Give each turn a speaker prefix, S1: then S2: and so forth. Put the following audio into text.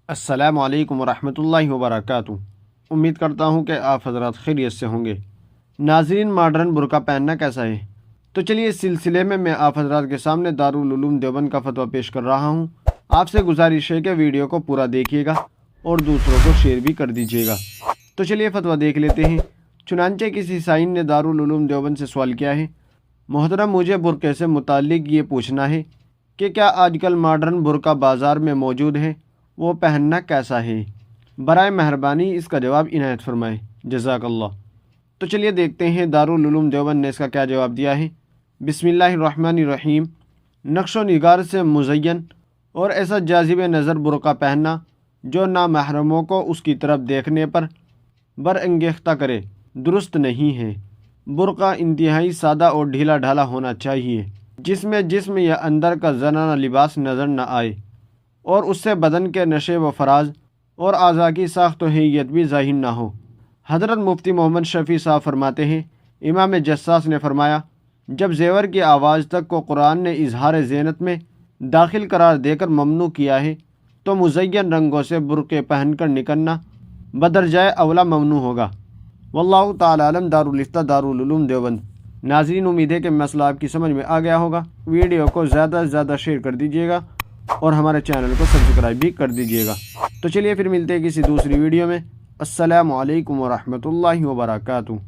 S1: السلام علیکم ورحمۃ اللہ وبرکاتہ۔ امید کرتا ہوں کہ آپ حضرات خیریت سے ہوں گے۔ ناظرین، ماڈرن برقع پہننا کیسا ہے؟ تو چلیے اس سلسلے میں آپ حضرات کے سامنے دارالعلوم دیوبند کا فتویٰ پیش کر رہا ہوں۔ آپ سے گزارش ہے کہ ویڈیو کو پورا دیکھیے گا اور دوسروں کو شیئر بھی کر دیجیے گا۔ تو چلیے فتویٰ دیکھ لیتے ہیں۔ چنانچہ کسی سائن نے دارالعلوم دیوبند سے سوال کیا ہے: محترم، مجھے برقعے سے متعلق یہ پوچھنا ہے کہ کیا آج کل ماڈرن برقع بازار میں موجود ہے؟ وہ پہننا کیسا ہے؟ برائے مہربانی اس کا جواب عنایت فرمائیں، جزاک اللہ۔ تو چلیے دیکھتے ہیں دارالعلوم دیوبند نے اس کا کیا جواب دیا ہے۔ بسم اللہ الرحمن الرحیم۔ نقش و نگار سے مزین اور ایسا جاذب نظر برقع پہننا جو نامحرموں کو اس کی طرف دیکھنے پر برانگیختہ کرے، درست نہیں ہے۔ برقع انتہائی سادہ اور ڈھیلا ڈھالا ہونا چاہیے، جس میں جسم یا اندر کا زنانہ لباس نظر نہ آئے اور اس سے بدن کے نشے و فراز اور اعضاء کی ساخت و ہیئت بھی ظاہر نہ ہو۔ حضرت مفتی محمد شفیع صاحب فرماتے ہیں، امام جساس نے فرمایا، جب زیور کی آواز تک کو قرآن نے اظہار زینت میں داخل قرار دے کر ممنوع کیا ہے، تو مزین رنگوں سے برقعے پہن کر نکلنا بدرجائے اولا ممنوع ہوگا۔ واللہ تعالی عالم۔ دارالفتہ دارالعلوم دیوبند۔ ناظرین، امید ہے کہ مسئلہ آپ کی سمجھ میں آ گیا ہوگا۔ ویڈیو کو زیادہ سے زیادہ شیئر کر دیجیے گا اور ہمارے چینل کو سبسکرائب بھی کر دیجیے گا۔ تو چلیے پھر ملتے ہیں کسی دوسری ویڈیو میں۔ السلام علیکم ورحمۃ اللہ وبرکاتہ۔